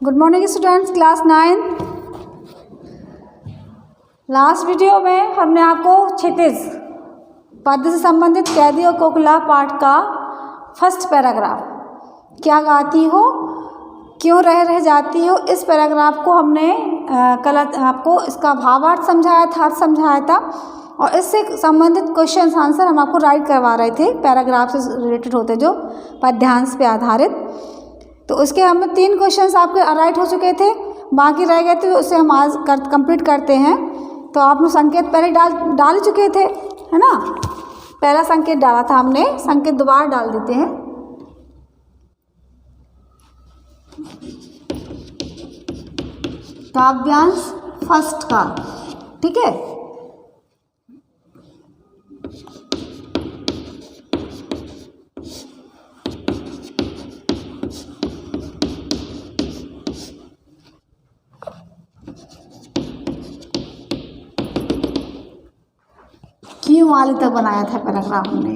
Good morning students, class 9। Last video में हमने आपको क्षितिज पद से संबंधित कैदी और कोकिला पाठ का फर्स्ट पैराग्राफ, क्या गाती हो क्यों रह जाती हो, इस पैराग्राफ को हमने कल आपको इसका भावार्थ समझाया था, अर्थ समझाया था और इससे संबंधित क्वेश्चन आंसर हम आपको राइट करवा रहे थे। पैराग्राफ से रिलेटेड होते जो पद्यांश पे आधारित, तो उसके हमें 3 क्वेश्चंस आपके राइट हो चुके थे, बाकी रह गए थे, उसे हम आज कंप्लीट करते हैं। तो आपने संकेत पहले डाल चुके थे, है ना। पहला संकेत डाला था हमने, संकेत दोबारा डाल देते हैं। काव्यांश फर्स्ट का, ठीक है। क्यों आली तक बनाया था पैराग्राफ हमने,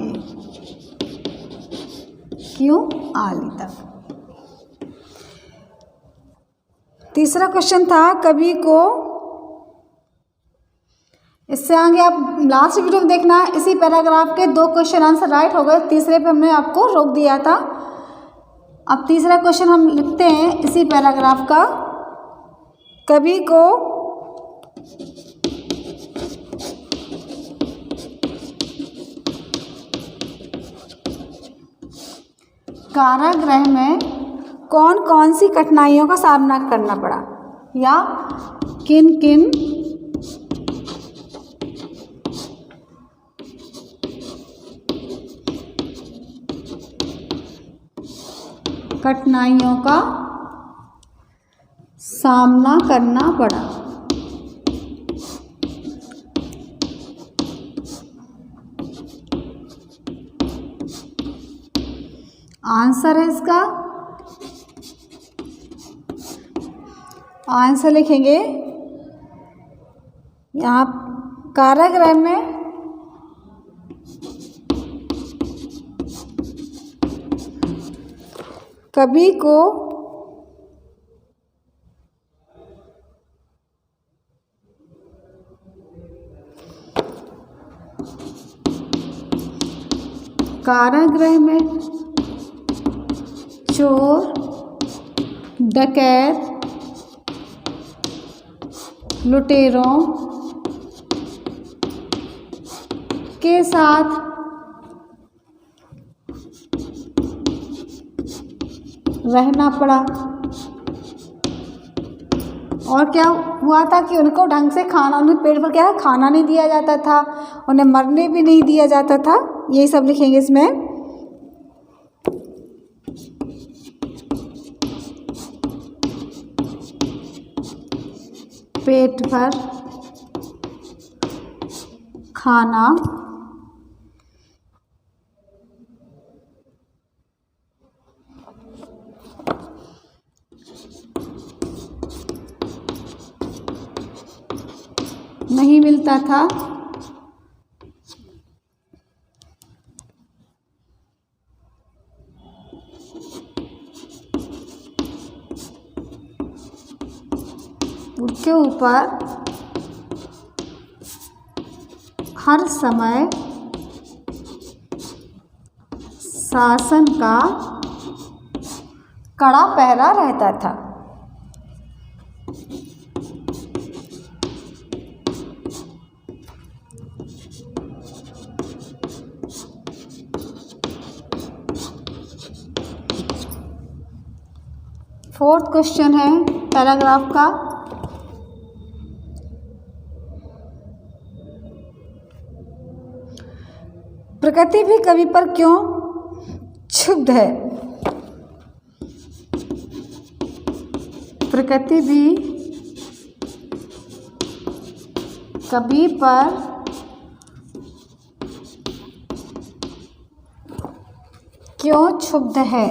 क्यों आली तक। तीसरा क्वेश्चन था कवि को, इससे आगे आप लास्ट वीडियो में देखना, इसी पैराग्राफ के 2 क्वेश्चन आंसर राइट हो गए, तीसरे पे हमने आपको रोक दिया था। अब तीसरा क्वेश्चन हम लिखते हैं इसी पैराग्राफ का, कवि को कारागृह में कौन कौन सी कठिनाइयों का सामना करना पड़ा, या किन किन कठिनाइयों का सामना करना पड़ा। आंसर है इसका, आंसर लिखेंगे यहाँ, कारागृह में कवि को कारागृह में चोर डकैत लुटेरों के साथ रहना पड़ा। और क्या हुआ था कि उनको ढंग से खाना, उन्हें पेट पर क्या खाना नहीं दिया जाता था, उन्हें मरने भी नहीं दिया जाता था। यही सब लिखेंगे इसमें। पेट पर खाना नहीं मिलता था, उसके ऊपर हर समय शासन का कड़ा पहरा रहता था। फोर्थ क्वेश्चन है पैराग्राफ का, प्रकृति भी कवि पर क्यों क्षुब्ध है। प्रकृति भी कवि पर क्यों क्षुब्ध है।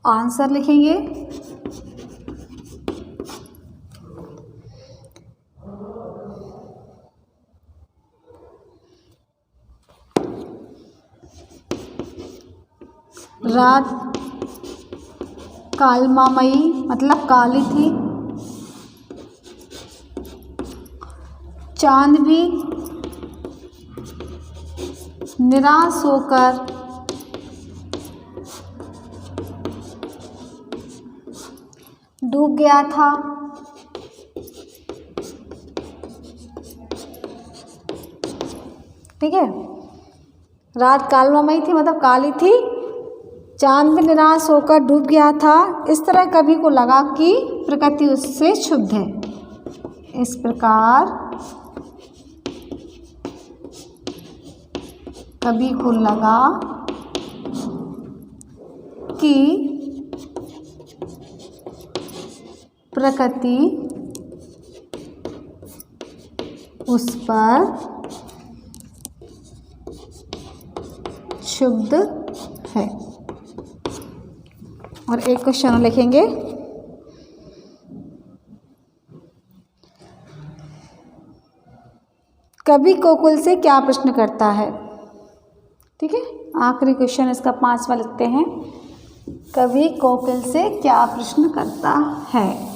आंसर लिखेंगे रात कालमामयी मतलब काली थी। चांद भी निराश होकर डूब गया था। ठीक है, रात कालमयी थी मतलब काली थी, चांद भी निराश होकर डूब गया था। इस तरह कवि को लगा कि प्रकृति उससे क्षुब्ध है। इस प्रकार कवि को लगा कि प्रकृति उस पर क्षुब्ध है। और एक क्वेश्चन लिखेंगे, कवि कोकिल से क्या प्रश्न करता है। ठीक है, आखिरी क्वेश्चन इसका 5वां लिखते हैं। कवि कोकिल से क्या प्रश्न करता है।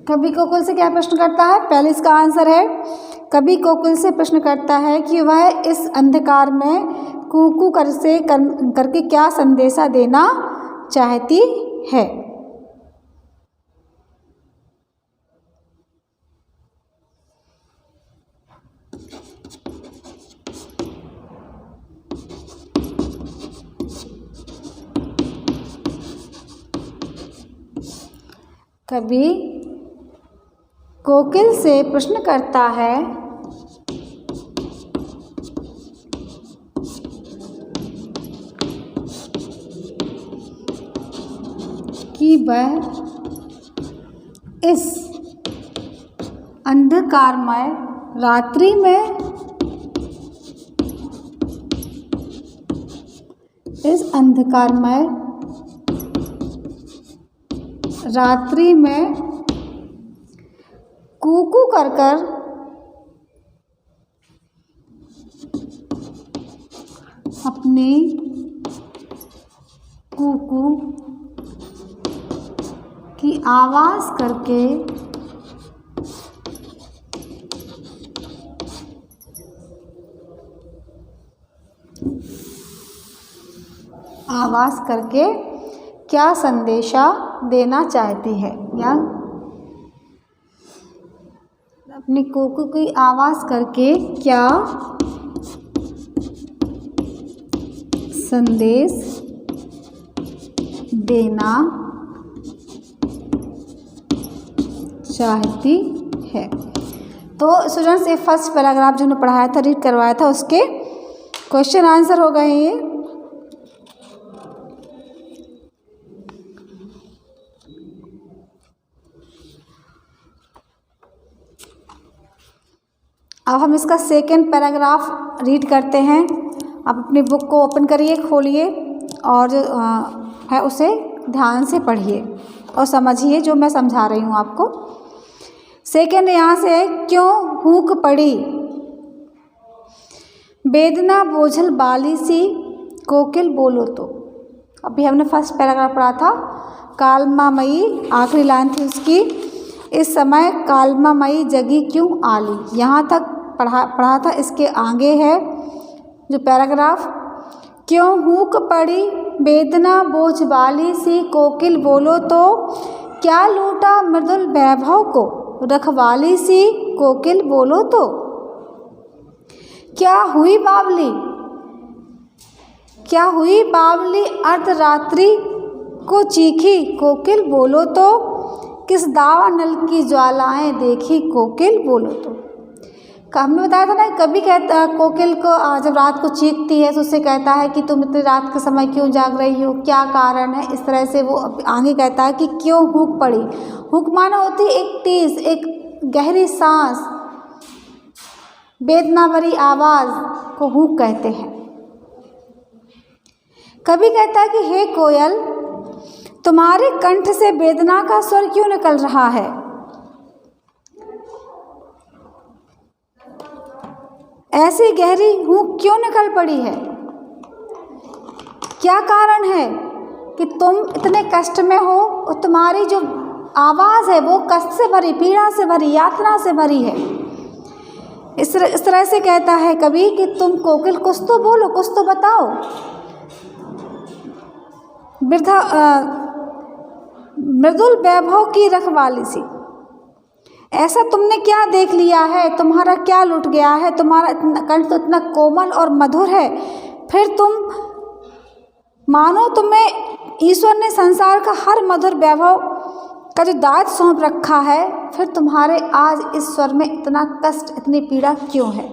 कवि कोकिल से क्या प्रश्न करता है। पहले इसका आंसर है, कवि कोकिल से प्रश्न करता है कि वह इस अंधकार में कूकू करके क्या संदेशा देना चाहती है। कवि कोकिल से प्रश्न करता है कि वह इस अंधकारमय रात्रि में कूकू कर अपनी कूकू की आवाज़ करके क्या संदेशा देना चाहती है, या अपनी कूकू की आवाज़ करके क्या संदेश देना चाहती है। तो स्टूडेंट्स, ये फर्स्ट पैराग्राफ जो हमने पढ़ाया था, रीड करवाया था, उसके क्वेश्चन आंसर हो गए ये। अब हम इसका सेकेंड पैराग्राफ रीड करते हैं। आप अपनी बुक को ओपन करिए, खोलिए और जो है उसे ध्यान से पढ़िए और समझिए जो मैं समझा रही हूँ आपको। सेकेंड यहाँ से है, क्यों हूक पड़ी वेदना बोझल बाली सी कोकिल बोलो तो। अभी हमने फर्स्ट पैराग्राफ पढ़ा था, कालमामयी आखिरी लाइन थी उसकी, इस समय कालमामयी जगी क्यों आली, यहाँ तक पढ़ा था। इसके आगे है जो पैराग्राफ, क्यों हूक पड़ी वेदना बोझ बाली सी कोकिल बोलो तो, क्या लूटा मृदुल वैभव को रखवाली सी कोकिल बोलो तो, क्या हुई बावली अर्धरात्रि को चीखी कोकिल बोलो तो, किस दावा नल की ज्वालाएं देखी कोकिल बोलो तो। हमने बताया था ना, कभी कहता कोकिल को जब रात को चीखती है तो उससे कहता है कि तुम इतनी रात के समय क्यों जाग रही हो, क्या कारण है। इस तरह से वो आगे कहता है कि क्यों हूक पड़ी। हूक माना होती है एक टीस, एक गहरी सांस, वेदना भरी आवाज़ को हूक कहते हैं। कवि कहता है कि हे कोयल, तुम्हारे कंठ से वेदना का स्वर क्यों निकल रहा है? ऐसी गहरी हूक क्यों निकल पड़ी है? क्या कारण है कि तुम इतने कष्ट में हो और तुम्हारी जो आवाज़ है वो कष्ट से भरी, पीड़ा से भरी, यातना से भरी है। इस तरह से कहता है कवि कि तुम कोकिल कुछ तो बोलो, कुछ तो बताओ। वृद्धा मृदुल वैभव की रखवाली सी, ऐसा तुमने क्या देख लिया है? तुम्हारा क्या लुट गया है? तुम्हारा कंठ तो इतना कोमल और मधुर है, फिर तुम मानो तुम्हें ईश्वर ने संसार का हर मधुर वैभव का जो दायित्व सौंप रखा है, फिर तुम्हारे आज इस स्वर में इतना कष्ट, इतनी पीड़ा क्यों है?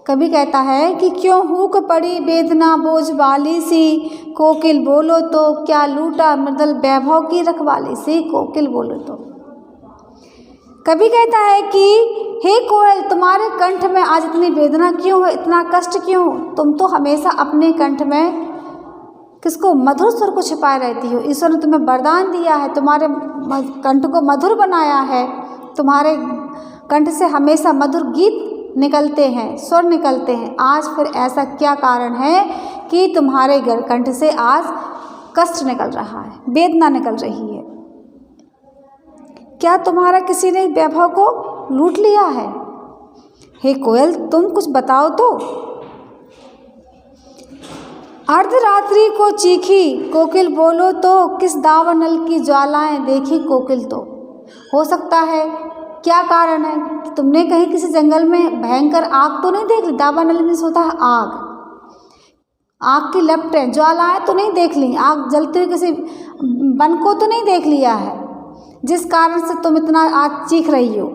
कवि कहता है कि क्यों हूक पड़ी वेदना बोझ वाली सी, कोकिल बोलो तो क्या लूटा मृदुल वैभव की रखवाली सी, कोकिल बोलो तो। कवि कहता है कि हे कोयल, तुम्हारे कंठ में आज इतनी वेदना क्यों है, इतना कष्ट क्यों? तुम तो हमेशा अपने कंठ में किसको, मधुर स्वर को छिपाए रहती हो। ईश्वर ने तुम्हें वरदान दिया है, तुम्हारे कंठ को मधुर बनाया है, तुम्हारे कंठ से हमेशा मधुर गीत निकलते हैं, स्वर निकलते हैं। आज फिर ऐसा क्या कारण है कि तुम्हारे कंठ से आज कष्ट निकल रहा है, वेदना निकल रही है? क्या तुम्हारा किसी ने वैभव को लूट लिया है? हे कोयल, तुम कुछ बताओ तो। अर्धरात्रि को चीखी कोकिल बोलो तो, किस दावानल की ज्वालाएं देखी कोकिल तो। हो सकता है, क्या कारण है कि तुमने कहीं किसी जंगल में भयंकर आग तो नहीं देख ली? दावानल में होता है आग, आग की लपटें, ज्वालाएं तो नहीं देख ली? आग जलते हुए किसी वन को तो नहीं देख लिया है, जिस कारण से तुम इतना आज चीख रही हो?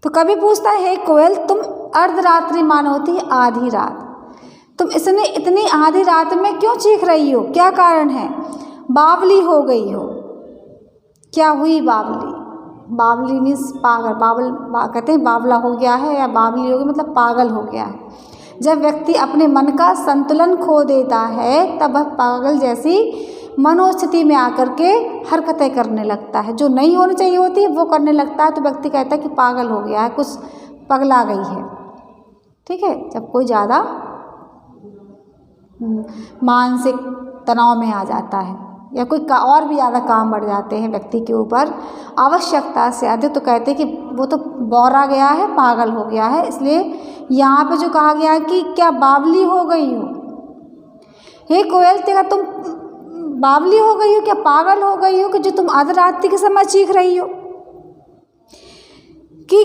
तो कभी पूछता है, हे कोयल, तुम अर्धरात्रि मानो होती है आधी रात, तुम इतनी आधी रात में क्यों चीख रही हो? क्या कारण है? बावली हो गई हो? क्या हुई बावली? बावली मीन्स पागल, कहते हैं बावला हो गया है या बावली हो गई मतलब पागल हो गया है। जब व्यक्ति अपने मन का संतुलन खो देता है तब वह पागल जैसी मनोस्थिति में आकर के हरकतें करने लगता है, जो नहीं होनी चाहिए होती वो करने लगता है। तो व्यक्ति कहता है कि पागल हो गया है, कुछ पगला गई है। ठीक है, जब कोई ज़्यादा मानसिक तनाव में आ जाता है या कोई और भी ज़्यादा काम बढ़ जाते हैं व्यक्ति के ऊपर आवश्यकता से अधिक, तो कहते हैं कि वो तो बौरा गया है, पागल हो गया है। इसलिए यहाँ पे जो कहा गया है कि क्या बावली हो गई हो? हे कोयल, क्या तुम बावली हो गई हो, क्या पागल हो गई हो कि जो तुम आधी रात्रि के समय चीख रही हो? कि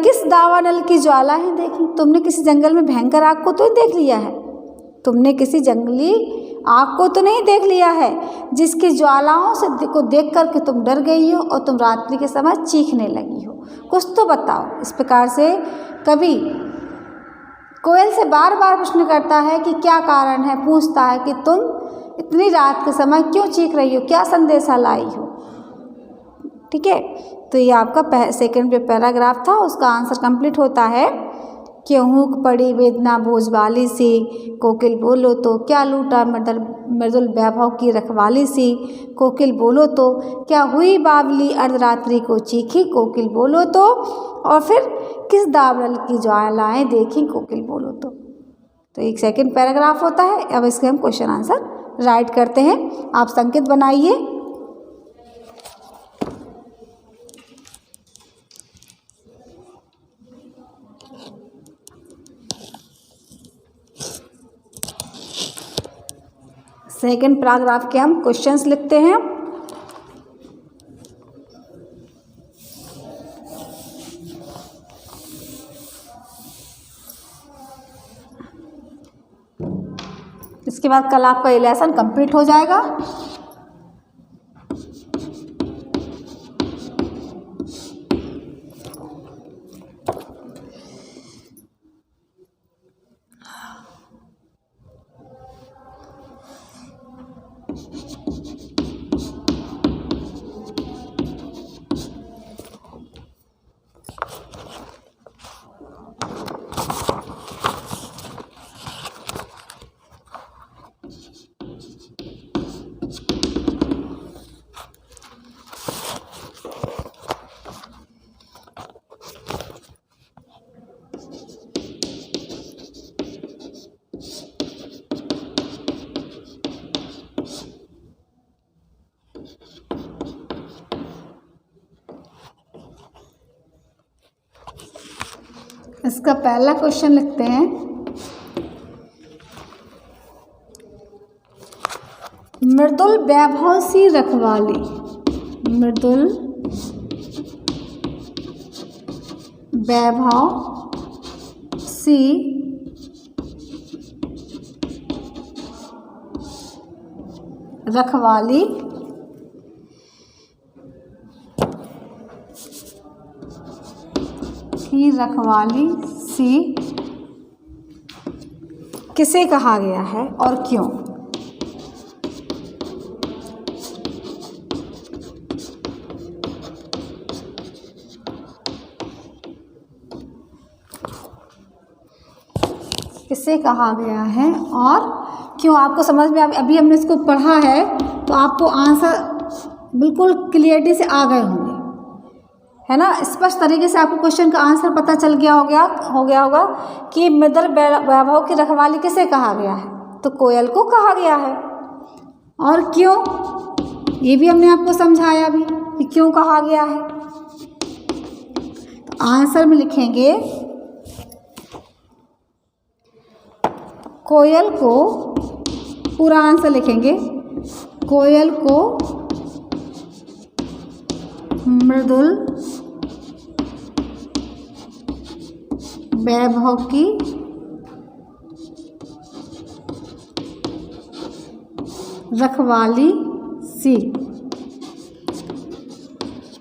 किस दावानल की ज्वाला है देखी? तुमने किसी जंगल में भयंकर आग को तो नहीं देख लिया है? तुमने किसी जंगली आग को तो नहीं देख लिया है जिसकी ज्वालाओं से को देख कर के तुम डर गई हो और तुम रात्रि के समय चीखने लगी हो? कुछ तो बताओ। इस प्रकार से कवि कोयल से बार बार प्रश्न करता है कि क्या कारण है, पूछता है कि तुम इतनी रात के समय क्यों चीख रही हो, क्या संदेशा लाई हो? ठीक है, तो ये आपका सेकंड पैराग्राफ था, उसका आंसर कंप्लीट होता है। क्यों हूक पड़ी वेदना बोझ वाली सी, कोकिल बोलो तो क्या लूटा मृदुल वैभव की रखवाली सी, कोकिल बोलो तो क्या हुई बावली अर्धरात्रि को चीखी, कोकिल बोलो तो, और फिर किस दावानल की ज्वालाएं देखी, कोकिल बोलो तो एक सेकंड पैराग्राफ होता है। अब इसके हम क्वेश्चन आंसर राइट करते हैं। आप संकेत बनाइए। सेकंड पैराग्राफ के हम क्वेश्चंस लिखते हैं। इसके बाद कल आपका ये लेसन कंप्लीट हो जाएगा। इसका पहला क्वेश्चन लिखते हैं। मृदुल वैभव सी रखवाली, मृदुल वैभव सी रखवाली की रखवाली सी किसे कहा गया है और क्यों? किसे कहा गया है और क्यों? आपको समझ में अभी हमने इसको पढ़ा है तो आपको आंसर बिल्कुल क्लियरिटी से आ गए होंगे, है ना। स्पष्ट तरीके से आपको क्वेश्चन का आंसर पता चल गया होगा कि मृदुल वैभव की रखवाली किसे कहा गया है, तो कोयल को कहा गया है। और क्यों, ये भी हमने आपको समझाया भी कि क्यों कहा गया है। तो आंसर में लिखेंगे कोयल को, पूरा आंसर लिखेंगे, कोयल को मृदुल वैभव की रखवाली सी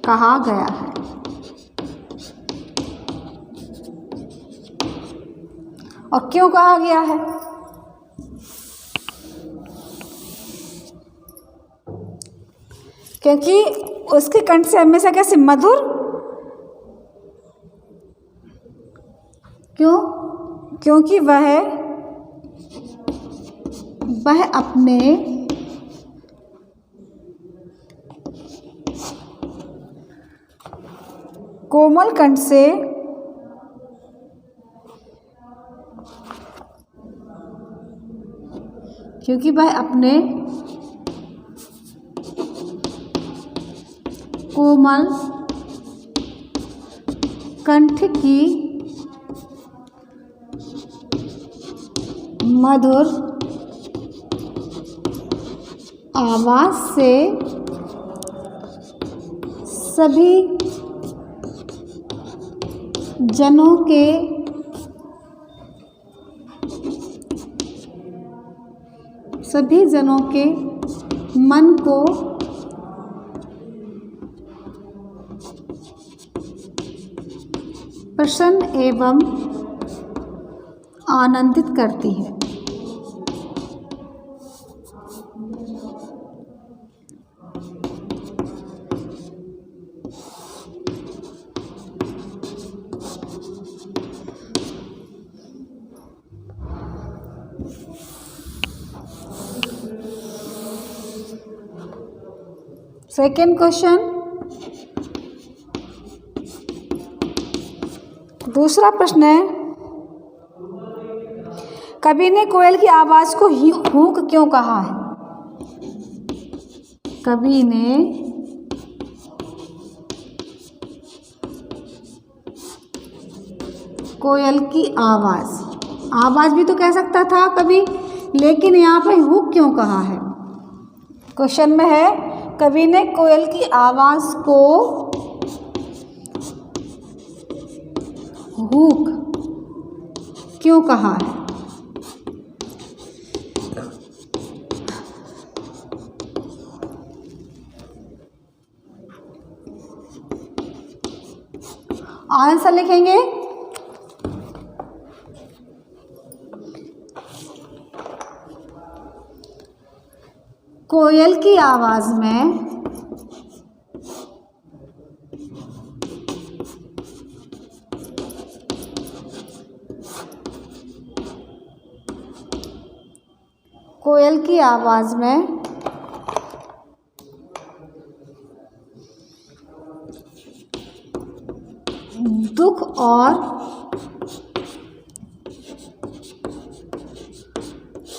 कहा गया है। और क्यों कहा गया है? क्योंकि उसके कंठ से हमेशा कैसे मधुर, क्यों? क्योंकि वह अपने कोमल कंठ से क्योंकि वह अपने कोमल कंठ की मधुर आवाज से सभी जनों के मन को प्रसन्न एवं आनंदित करती है। सेकेंड क्वेश्चन, दूसरा प्रश्न है, कवि ने कोयल की आवाज को हूक क्यों कहा है? कवि ने कोयल की आवाज भी तो कह सकता था कवि, लेकिन यहाँ पे हूक क्यों कहा है? क्वेश्चन में है कवि ने कोयल की आवाज को हूक क्यों कहा है? आंसर लिखेंगे कोयल की आवाज में दुख और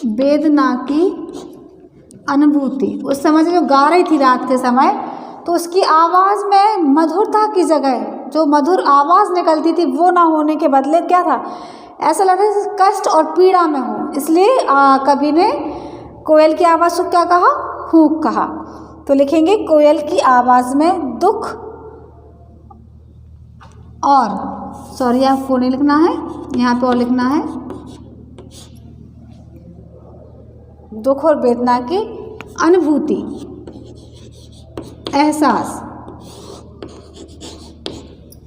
वेदना की अनुभूति। उस समय जो गा रही थी रात के समय, तो उसकी आवाज़ में मधुरता की जगह जो मधुर आवाज़ निकलती थी वो ना होने के बदले क्या था, ऐसा लग रहा है कष्ट और पीड़ा में हो। इसलिए कवि ने कोयल की आवाज़ को क्या कहा, हूक कहा। तो लिखेंगे कोयल की आवाज़ में दुख और, सॉरी आपको नहीं लिखना है, यहाँ पे और लिखना है दुख और वेदना की अनुभूति, एहसास,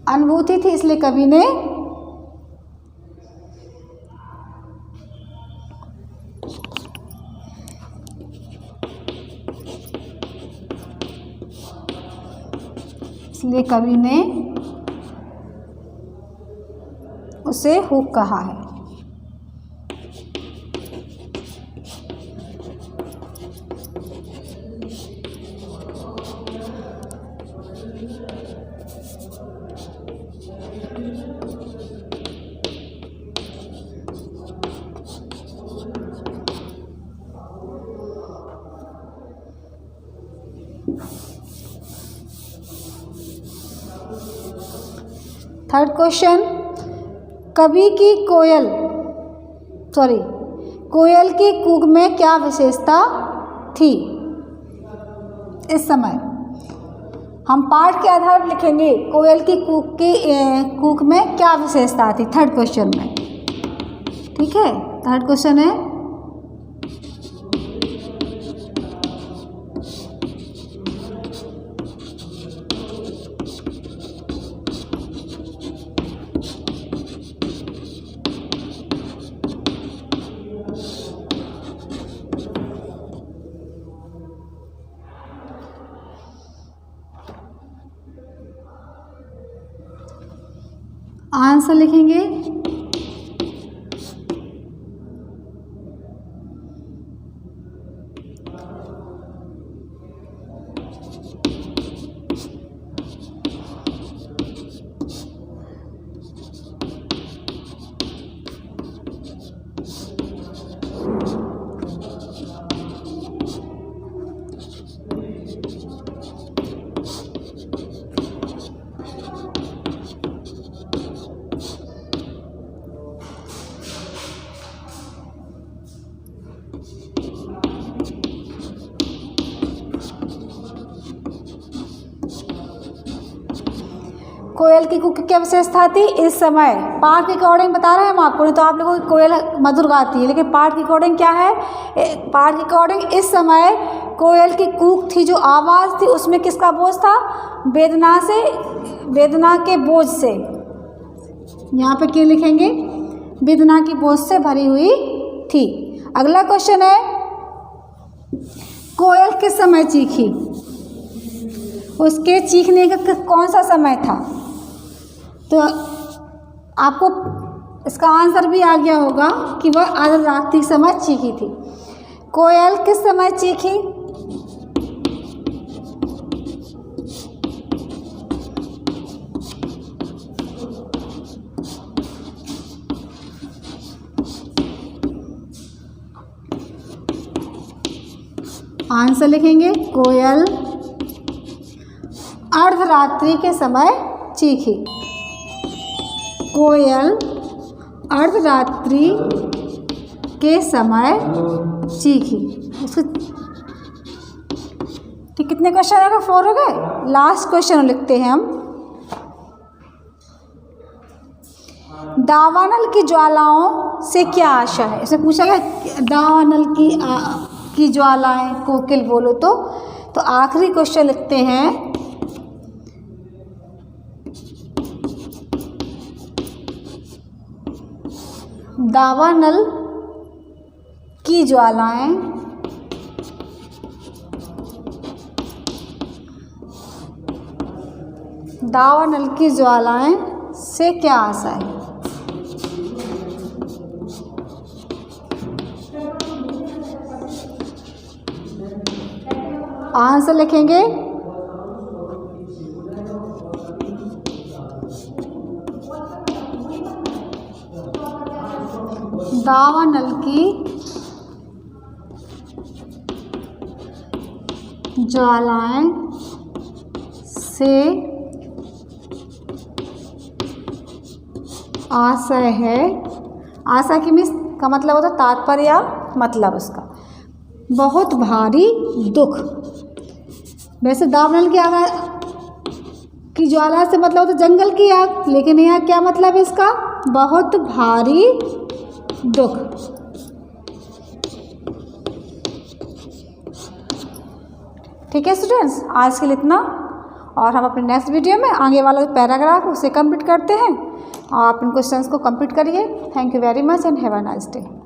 अनुभूति थी, इसलिए कवि ने उसे हुक कहा है। थर्ड क्वेश्चन, कवि की कोयल की कूक में क्या विशेषता थी। इस समय हम पाठ के आधार पर लिखेंगे कोयल की कूक में क्या विशेषता थी, थर्ड क्वेश्चन में। ठीक है, थर्ड क्वेश्चन है आंसर लिखेंगे कोयल की कूक की क्या विशेषता थी। इस समय पाठ के अकॉर्डिंग बता रहे हैं हम आपको, नहीं तो आप लोगों की कोयल मधुर गाती है, लेकिन पाठ के अकॉर्डिंग क्या है, पाठ के अकॉर्डिंग इस समय कोयल की कूक थी, जो आवाज़ थी उसमें किसका बोझ था, वेदना के बोझ से। यहाँ पे क्या लिखेंगे, वेदना की बोझ से भरी हुई थी। अगला क्वेश्चन है, कोयल किस समय चीखी, उसके चीखने का कौन सा समय था। तो आपको इसका आंसर भी आ गया होगा कि वह आधी रात्रि समय चीखी थी। कोयल किस समय चीखी, आंसर लिखेंगे कोयल अर्धरात्रि के समय चीखी। कोयल अर्धरात्रि के समय चीखी। ठीक, कितने क्वेश्चन आ गए, 4 हो गए। लास्ट क्वेश्चन लिखते हैं हम, दावानल की ज्वालाओं से क्या आशा है। इसे पूछा गया दावानल की ज्वालाएं कोकिल बोलो तो आखिरी क्वेश्चन लिखते हैं, दावानल की ज्वालाएं से क्या आशा है। आंसर लिखेंगे दावानल की ज्वालाएं से आशय है। आशय की मीन्स का मतलब होता है तात्पर्य या मतलब उसका। बहुत भारी दुख। वैसे दावानल की आग की ज्वाला से मतलब होता जंगल की आग, लेकिन यहाँ क्या मतलब है इसका? बहुत भारी दुख। ठीक है स्टूडेंट्स, आज के लिए इतना, और हम अपने नेक्स्ट वीडियो में आगे वाला पैराग्राफ उसे कंप्लीट करते हैं और आप इन क्वेश्चंस को कंप्लीट करिए। Thank you very much and have a nice day.